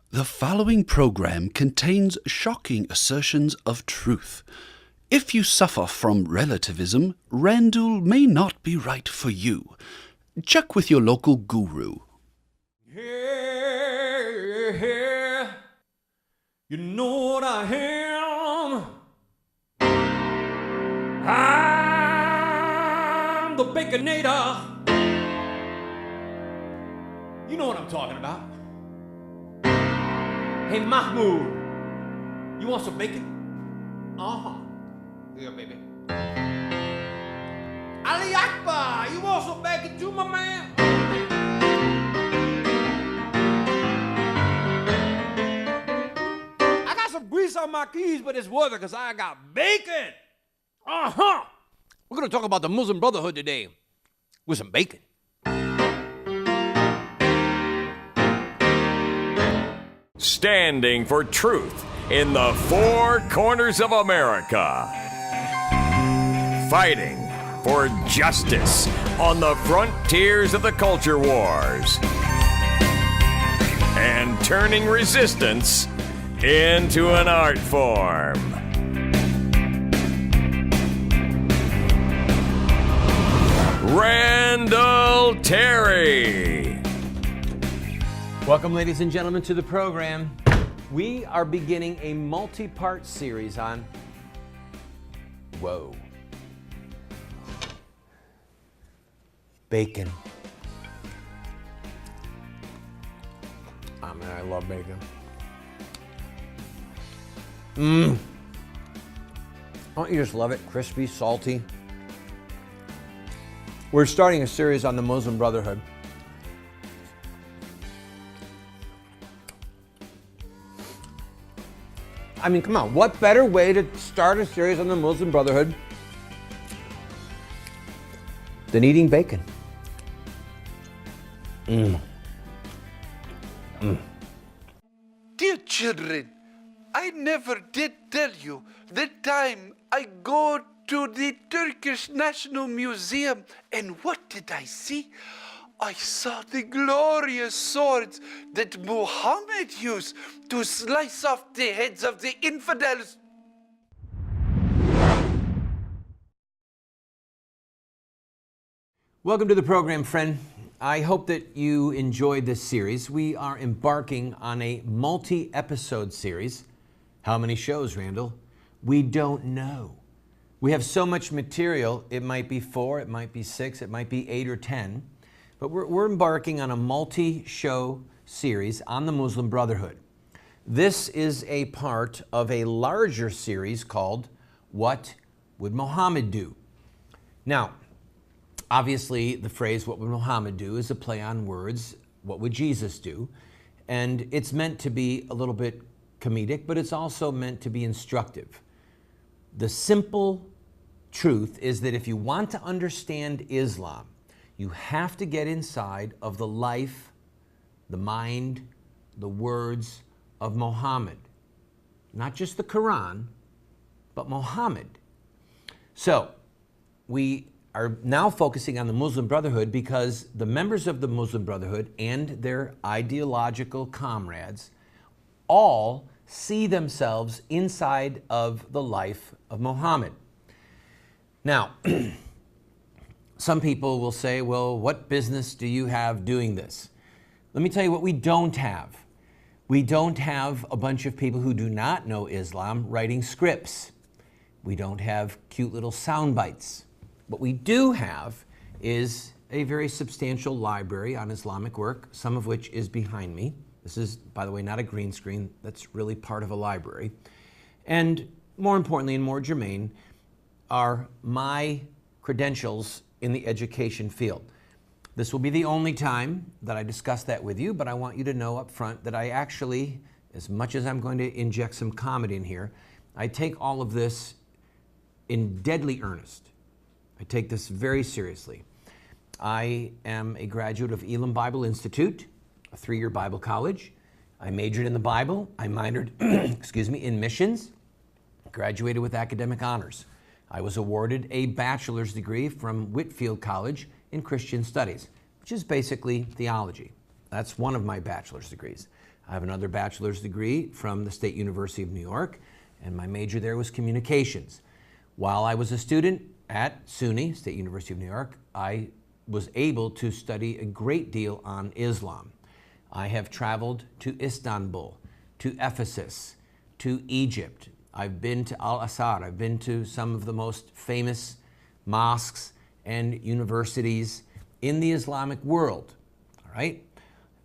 The following program contains shocking assertions of truth. If you suffer from relativism, Randall may not be right for you. Check with your local guru. Yeah, you know what I am. I'm the Baconator. You know what I'm talking about. Hey, Mahmoud, you want some bacon? Uh-huh. Yeah, baby. Ali Akbar, you want some bacon too, my man? I got some grease on my keys, but it's worth it because I got bacon. Uh-huh. We're going to talk about the Muslim Brotherhood today with some bacon. Standing for truth in the four corners of America. Fighting for justice on the frontiers of the culture wars. And turning resistance into an art form. Randall Terry. Welcome, ladies and gentlemen, to the program. We are beginning a multi-part series on... Whoa. Bacon. Oh, man, I love bacon. Don't you just love it? Crispy, salty. We're starting a series on the Muslim Brotherhood. I mean, come on, what better way to start a series on the Muslim Brotherhood than eating bacon? Dear children, I never did tell you the time I go to the Turkish National Museum, and what did I see? I saw the glorious swords that Muhammad used to slice off the heads of the infidels. Welcome to the program, friend. I hope that you enjoyed this series. We are embarking on a multi-episode series. How many shows, Randall? We don't know. We have so much material. It might be 4, it might be 6, it might be 8 or 10. But we're embarking on a multi-show series on the Muslim Brotherhood. This is a part of a larger series called What Would Muhammad Do? Now, obviously, the phrase, what would Muhammad do, is a play on words, what would Jesus do? And it's meant to be a little bit comedic, but it's also meant to be instructive. The simple truth is that if you want to understand Islam, you have to get inside of the life, the mind, the words of Muhammad. Not just the Quran, but Muhammad. So, we are now focusing on the Muslim Brotherhood because the members of the Muslim Brotherhood and their ideological comrades all see themselves inside of the life of Muhammad. Now, some people will say, well, what business do you have doing this? Let me tell you what we don't have. We don't have a bunch of people who do not know Islam writing scripts. We don't have cute little sound bites. What we do have is a very substantial library on Islamic work, some of which is behind me. This is, by the way, not a green screen. That's really part of a library. And more importantly and more germane are my credentials in the education field. This will be the only time that I discuss that with you, but I want you to know up front that I actually, as much as I'm going to inject some comedy in here, I take all of this in deadly earnest. I take this very seriously. I am a graduate of Elam Bible Institute, a 3-year Bible college. I majored in the Bible. I minored, in missions. Graduated with academic honors. I was awarded a bachelor's degree from Whitfield College in Christian Studies, which is basically theology. That's one of my bachelor's degrees. I have another bachelor's degree from the State University of New York, and my major there was communications. While I was a student at SUNY, State University of New York, I was able to study a great deal on Islam. I have traveled to Istanbul, to Ephesus, to Egypt. I've been to Al-Azhar. I've been to some of the most famous mosques and universities in the Islamic world. All right?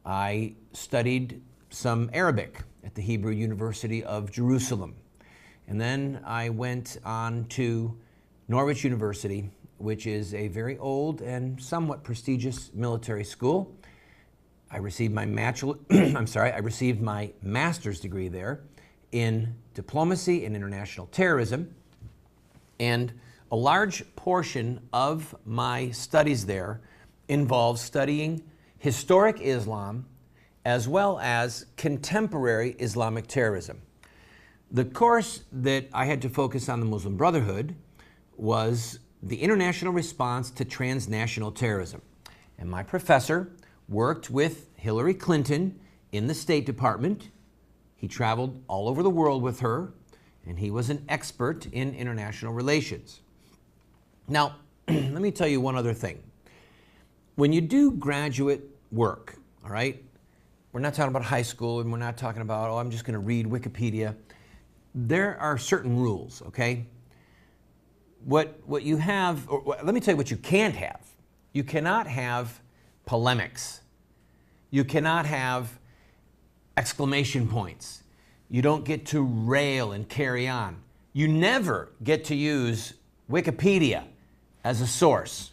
I studied some Arabic at the Hebrew University of Jerusalem. And then I went on to Norwich University, which is a very old and somewhat prestigious military school. I received my I received my master's degree there in diplomacy and international terrorism. And a large portion of my studies there involves studying historic Islam as well as contemporary Islamic terrorism. The course that I had to focus on the Muslim Brotherhood was the international response to transnational terrorism. And my professor worked with Hillary Clinton in the State Department. He traveled all over the world with her, and he was an expert in international relations. Now, let me tell you one other thing. When you do graduate work, all right, we're not talking about high school, and we're not talking about, oh, I'm just going to read Wikipedia. There are certain rules, okay? What you have, or let me tell you what you can't have. You cannot have polemics. You cannot have exclamation points. You don't get to rail and carry on. You never get to use Wikipedia as a source.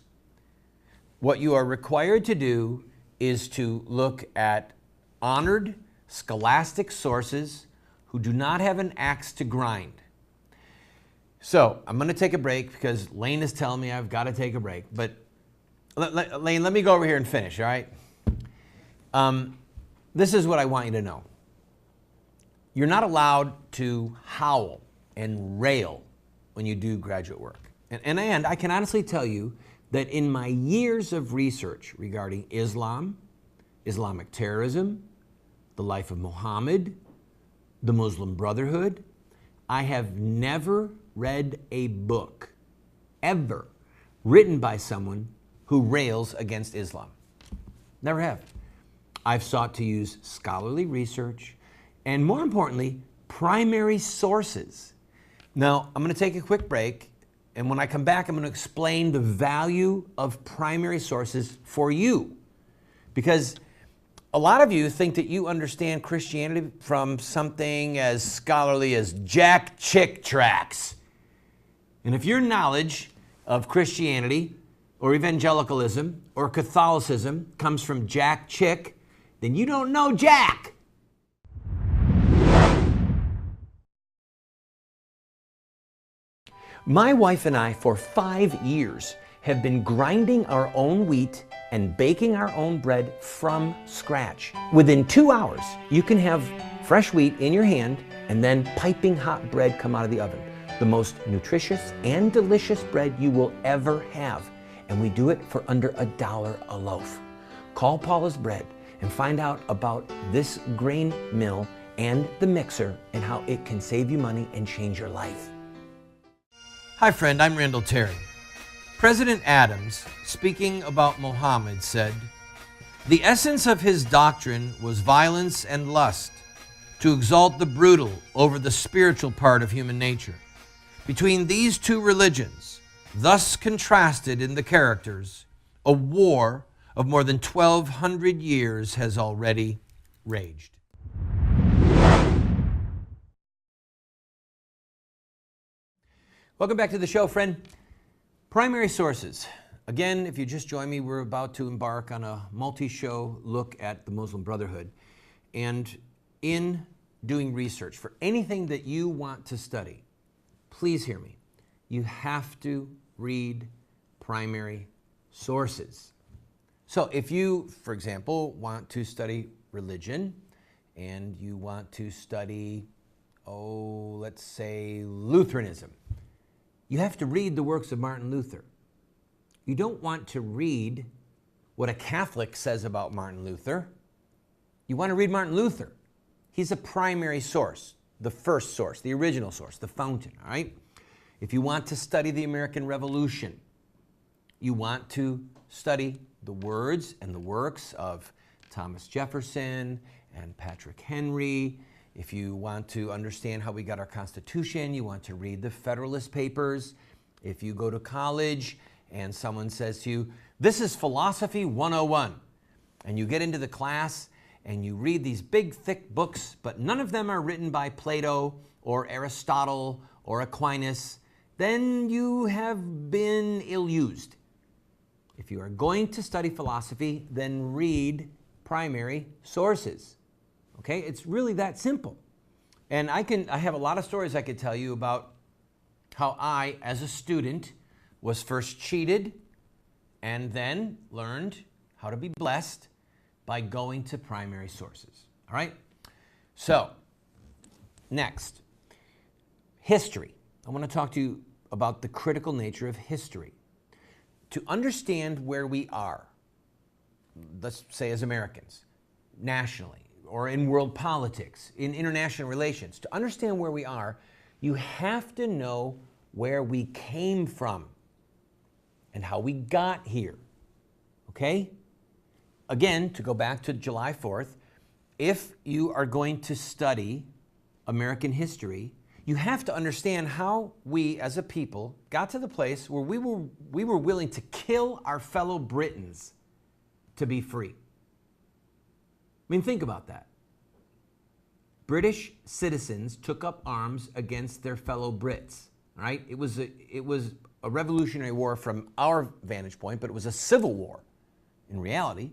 What you are required to do is to look at honored scholastic sources who do not have an axe to grind. So I'm going to take a break because Lane is telling me I've got to take a break. But Lane, let me go over here and finish, all right? This is what I want you to know. You're not allowed to howl and rail when you do graduate work. And I can honestly tell you that in my years of research regarding Islam, Islamic terrorism, the life of Muhammad, the Muslim Brotherhood, I have never read a book ever written by someone who rails against Islam. Never have. I've sought to use scholarly research and, more importantly, primary sources. Now, I'm going to take a quick break, and when I come back, I'm going to explain the value of primary sources for you. Because a lot of you think that you understand Christianity from something as scholarly as Jack Chick tracts. And if your knowledge of Christianity or evangelicalism or Catholicism comes from Jack Chick, then you don't know Jack. My wife and I, for 5 years, have been grinding our own wheat and baking our own bread from scratch. Within 2 hours, you can have fresh wheat in your hand and then piping hot bread come out of the oven. The most nutritious and delicious bread you will ever have. And we do it for under $1 a loaf. Call Paula's Bread and find out about this grain mill and the mixer and how it can save you money and change your life. Hi friend, I'm Randall Terry. President Adams, speaking about Muhammad, said, "The essence of his doctrine was violence and lust, to exalt the brutal over the spiritual part of human nature. Between these two religions, thus contrasted in the characters, a war of more than 1,200 years has already raged." Welcome back to the show, friend. Primary sources. Again, if you just joined me, we're about to embark on a multi-show look at the Muslim Brotherhood. And in doing research for anything that you want to study, please hear me. You have to read primary sources. So if you, for example, want to study religion and you want to study, let's say Lutheranism, you have to read the works of Martin Luther. You don't want to read what a Catholic says about Martin Luther. You want to read Martin Luther. He's a primary source, the first source, the original source, the fountain, all right? If you want to study the American Revolution, you want to study the words and the works of Thomas Jefferson and Patrick Henry. If you want to understand how we got our Constitution, you want to read the Federalist Papers. If you go to college and someone says to you, this is Philosophy 101, and you get into the class and you read these big, thick books, but none of them are written by Plato or Aristotle or Aquinas, then you have been ill-used. If you are going to study philosophy, then read primary sources. Okay, it's really that simple. And I have a lot of stories I could tell you about how I, as a student, was first cheated and then learned how to be blessed by going to primary sources. All right? So, next, history. I want to talk to you about the critical nature of history. To understand where we are, let's say as Americans, nationally, or in world politics, in international relations, to understand where we are, you have to know where we came from and how we got here. Okay? Again, to go back to July 4th, if you are going to study American history, you have to understand how we as a people got to the place where we were willing to kill our fellow Britons to be free. I mean, think about that. British citizens took up arms against their fellow Brits, right? It was a revolutionary war from our vantage point, but it was a civil war in reality.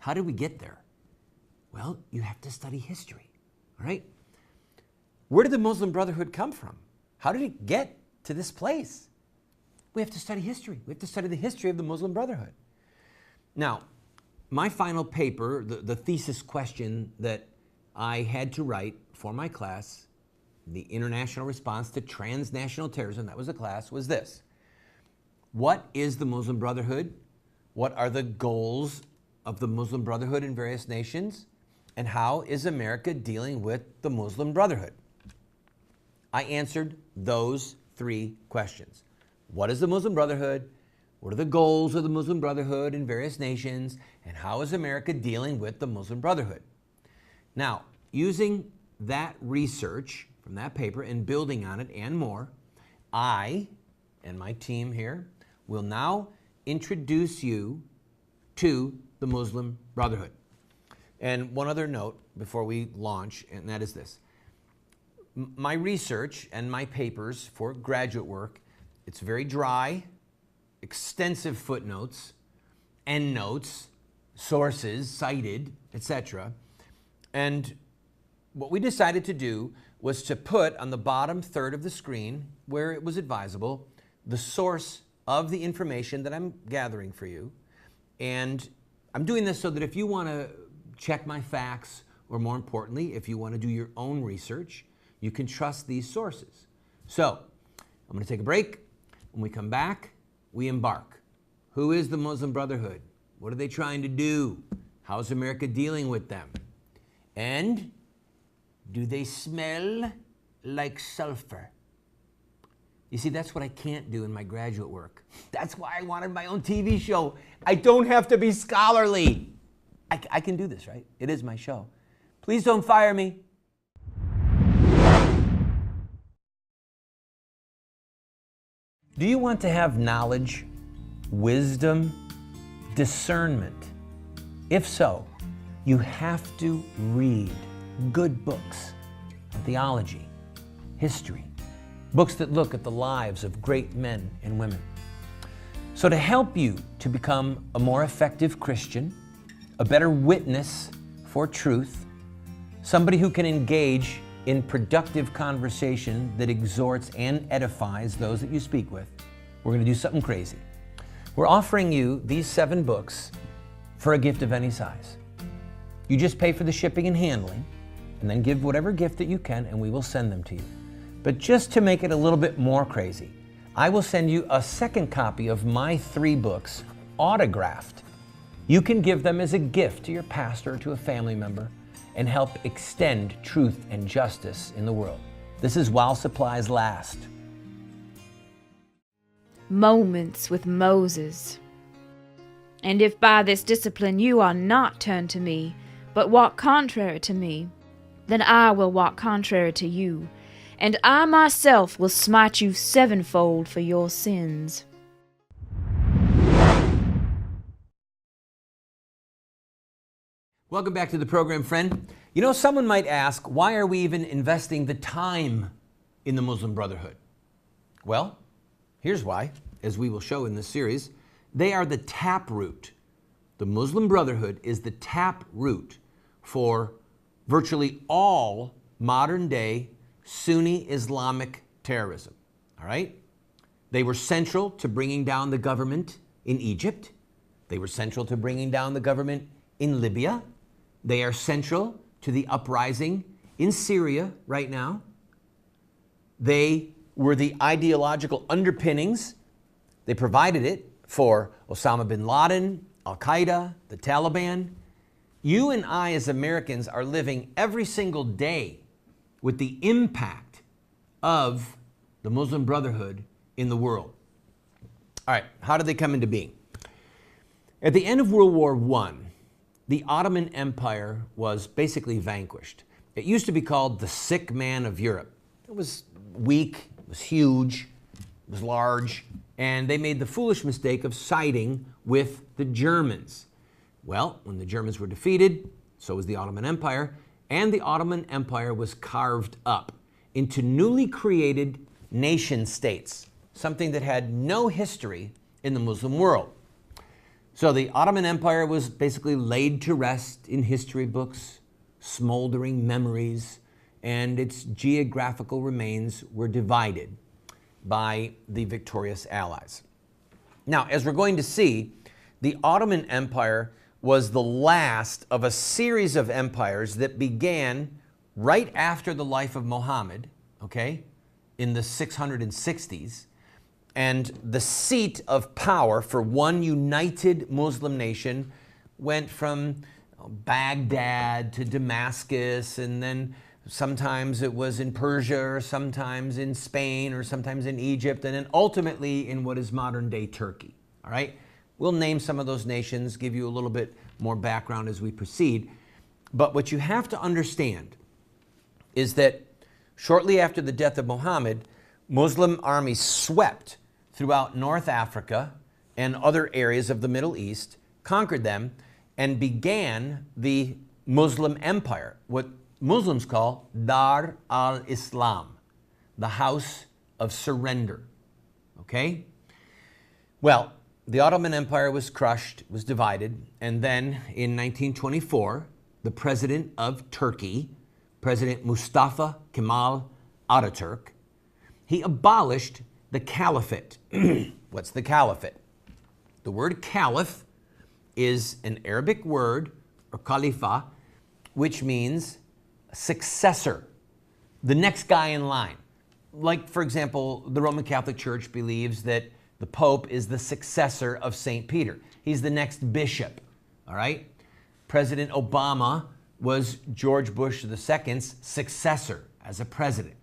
How did we get there? Well, you have to study history, all right? Where did the Muslim Brotherhood come from? How did it get to this place? We have to study history. We have to study the history of the Muslim Brotherhood. Now, my final paper, the thesis question that I had to write for my class, the International Response to Transnational Terrorism, that was a class, was this. What is the Muslim Brotherhood? What are the goals of the Muslim Brotherhood in various nations? And how is America dealing with the Muslim Brotherhood? I answered those three questions. What is the Muslim Brotherhood? What are the goals of the Muslim Brotherhood in various nations? And how is America dealing with the Muslim Brotherhood? Now, using that research from that paper and building on it and more, I and my team here will now introduce you to the Muslim Brotherhood. And one other note before we launch, and that is this. My research and my papers for graduate work, it's very dry, extensive footnotes, endnotes, sources cited, etc. And what we decided to do was to put on the bottom third of the screen, where it was advisable, the source of the information that I'm gathering for you. And I'm doing this so that if you want to check my facts, or more importantly, if you want to do your own research, you can trust these sources. So, I'm going to take a break. When we come back, we embark. Who is the Muslim Brotherhood? What are they trying to do? How is America dealing with them? And do they smell like sulfur? You see, that's what I can't do in my graduate work. That's why I wanted my own TV show. I don't have to be scholarly. I can do this, right? It is my show. Please don't fire me. Do you want to have knowledge, wisdom, discernment? If so, you have to read good books on theology, history, books that look at the lives of great men and women. So to help you to become a more effective Christian, a better witness for truth, somebody who can engage in productive conversation that exhorts and edifies those that you speak with, we're going to do something crazy. We're offering you these 7 books for a gift of any size. You just pay for the shipping and handling, and then give whatever gift that you can, and we will send them to you. But just to make it a little bit more crazy, I will send you a second copy of my 3 books, autographed. You can give them as a gift to your pastor or to a family member, and help extend truth and justice in the world. This is While Supplies Last. Moments with Moses. And if by this discipline you are not turned to me, but walk contrary to me, then I will walk contrary to you, and I myself will smite you sevenfold for your sins. Welcome back to the program, friend. You know, someone might ask, why are we even investing the time in the Muslim Brotherhood? Well, here's why, as we will show in this series. They are the taproot. The Muslim Brotherhood is the taproot for virtually all modern-day Sunni Islamic terrorism. All right? They were central to bringing down the government in Egypt. They were central to bringing down the government in Libya. They are central to the uprising in Syria right now. They were the ideological underpinnings. They provided it for Osama bin Laden, Al-Qaeda, the Taliban. You and I as Americans are living every single day with the impact of the Muslim Brotherhood in the world. All right, how did they come into being? At the end of World War I, the Ottoman Empire was basically vanquished. It used to be called the sick man of Europe. It was weak, it was huge, it was large, and they made the foolish mistake of siding with the Germans. Well, when the Germans were defeated, so was the Ottoman Empire, and the Ottoman Empire was carved up into newly created nation states, something that had no history in the Muslim world. So the Ottoman Empire was basically laid to rest in history books, smoldering memories, and its geographical remains were divided by the victorious Allies. Now, as we're going to see, the Ottoman Empire was the last of a series of empires that began right after the life of Muhammad, okay, in the 660s. And the seat of power for one united Muslim nation went from Baghdad to Damascus, and then sometimes it was in Persia, or sometimes in Spain, or sometimes in Egypt, and then ultimately in what is modern-day Turkey. All right? We'll name some of those nations, give you a little bit more background as we proceed. But what you have to understand is that shortly after the death of Muhammad, Muslim armies swept throughout North Africa and other areas of the Middle East, conquered them, and began the Muslim Empire, what Muslims call Dar al-Islam, the house of surrender. Okay? Well, the Ottoman Empire was crushed, was divided, and then in 1924, the president of Turkey, President Mustafa Kemal Ataturk, he abolished the caliphate. What's the caliphate? The word caliph is an Arabic word, or khalifa, which means successor, the next guy in line. Like, for example, the Roman Catholic Church believes that the Pope is the successor of St. Peter. He's the next bishop, all right? President Obama was George Bush II's successor as a president.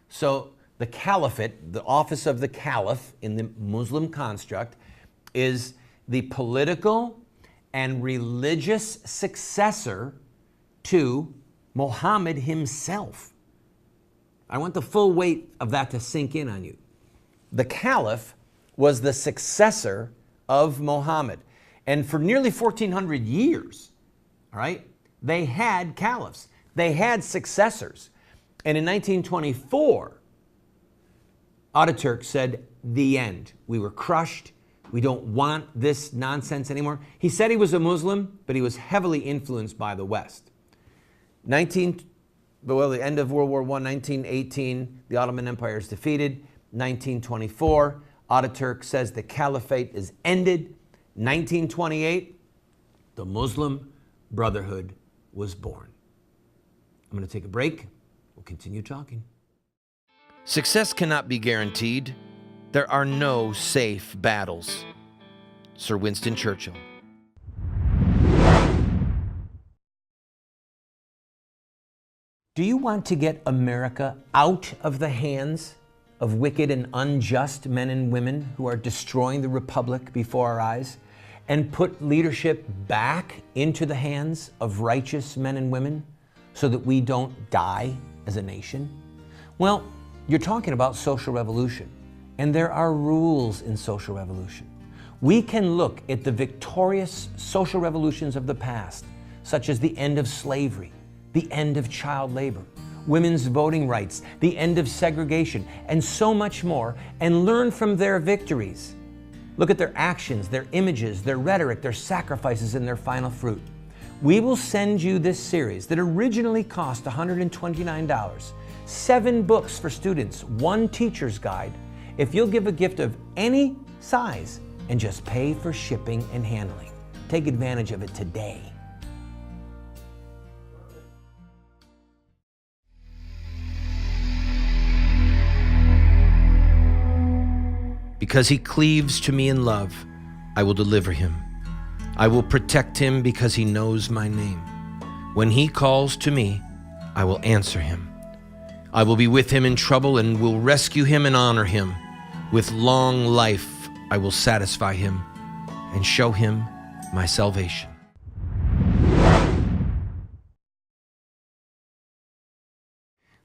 So the caliphate, the office of the caliph in the Muslim construct, is the political and religious successor to Muhammad himself. I want the full weight of that to sink in on you. The caliph was the successor of Muhammad. And for nearly 1,400 years, all right, they had caliphs. They had successors. And in 1924, Ataturk said, the end. We were crushed. We don't want this nonsense anymore. He said he was a Muslim, but he was heavily influenced by the West. The end of World War I, 1918, the Ottoman Empire is defeated. 1924, Ataturk says the caliphate is ended. 1928, the Muslim Brotherhood was born. I'm going to take a break. We'll continue talking. Success cannot be guaranteed. There are no safe battles. Sir Winston Churchill. Do you want to get America out of the hands of wicked and unjust men and women who are destroying the republic before our eyes, and put leadership back into the hands of righteous men and women so that we don't die as a nation? Well, you're talking about social revolution, and there are rules in social revolution. We can look at the victorious social revolutions of the past, such as the end of slavery, the end of child labor, women's voting rights, the end of segregation, and so much more, and learn from their victories. Look at their actions, their images, their rhetoric, their sacrifices, and their final fruit. We will send you this series that originally cost $129, 7 books for students, 1 teacher's guide, if you'll give a gift of any size and just pay for shipping and handling. Take advantage of it today. Because he cleaves to me in love, I will deliver him. I will protect him because he knows my name. When he calls to me, I will answer him. I will be with him in trouble and will rescue him and honor him. With long life, I will satisfy him and show him my salvation.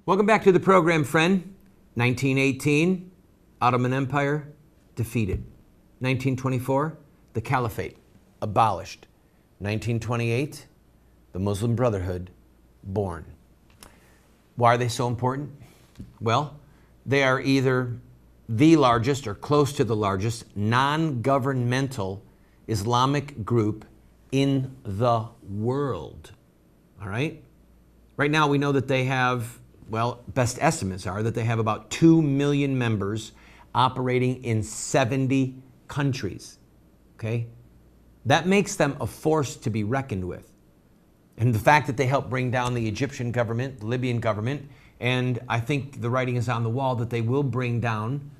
Welcome back to the program, friend. 1918, Ottoman Empire defeated. 1924, the Caliphate abolished. 1928, the Muslim Brotherhood born. Why are they so important? Well, they are either the largest or close to the largest non-governmental Islamic group in the world. All right? Right now we know that they have, well, best estimates are that they have about 2 million members operating in 70 countries. Okay? That makes them a force to be reckoned with. And the fact that they helped bring down the Egyptian government, the Libyan government, and I think the writing is on the wall that they will bring down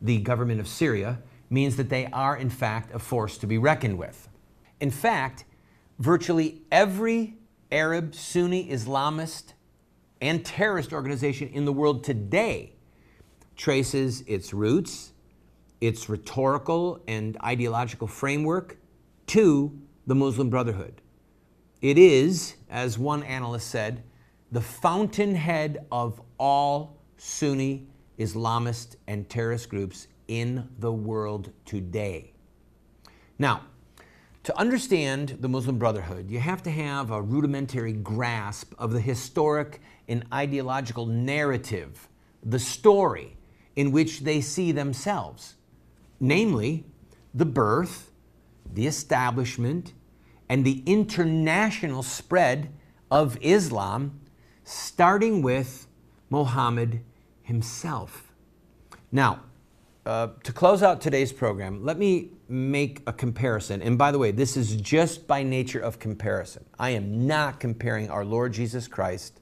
the government of Syria, means that they are in fact a force to be reckoned with. In fact, virtually every Arab, Sunni, Islamist, and terrorist organization in the world today traces its roots, its rhetorical and ideological framework to the Muslim Brotherhood. It is, as one analyst said, the fountainhead of all Sunni, Islamist, and terrorist groups in the world today. Now, to understand the Muslim Brotherhood, you have to have a rudimentary grasp of the historic and ideological narrative, the story in which they see themselves, namely the birth, the establishment, and the international spread of Islam, starting with Muhammad himself. Now, to close out today's program, let me make a comparison. And by the way, this is just by nature of comparison. I am not comparing our Lord Jesus Christ,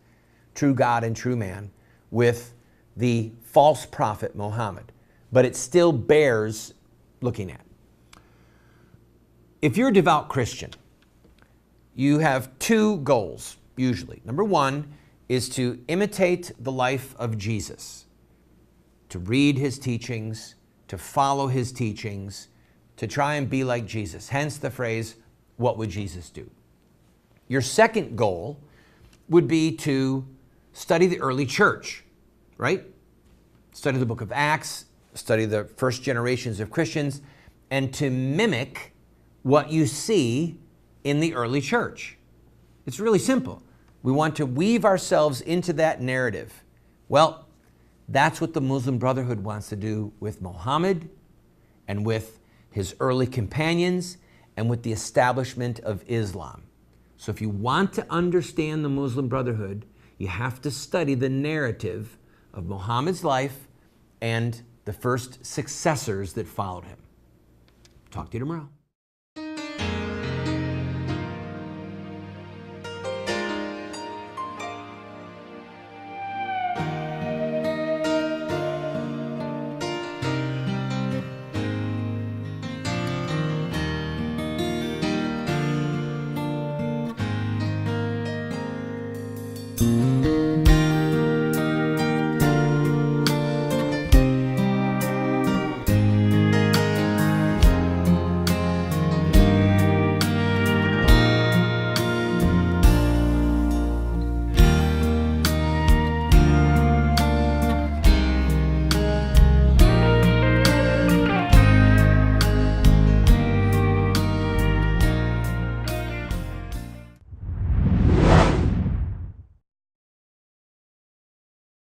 true God and true man, with the false prophet Muhammad. But it still bears looking at. If you're a devout Christian, you have 2 goals, usually. Number 1 is to imitate the life of Jesus, to read his teachings, to follow his teachings, to try and be like Jesus. Hence the phrase, what would Jesus do? Your second goal would be to study the early church, right? Study the book of Acts, study the first generations of Christians, and to mimic what you see in the early church. It's really simple. We want to weave ourselves into that narrative. Well, that's what the Muslim Brotherhood wants to do with Muhammad and with his early companions and with the establishment of Islam. So if you want to understand the Muslim Brotherhood, you have to study the narrative of Muhammad's life and the first successors that followed him. Talk to you tomorrow. Mm-hmm.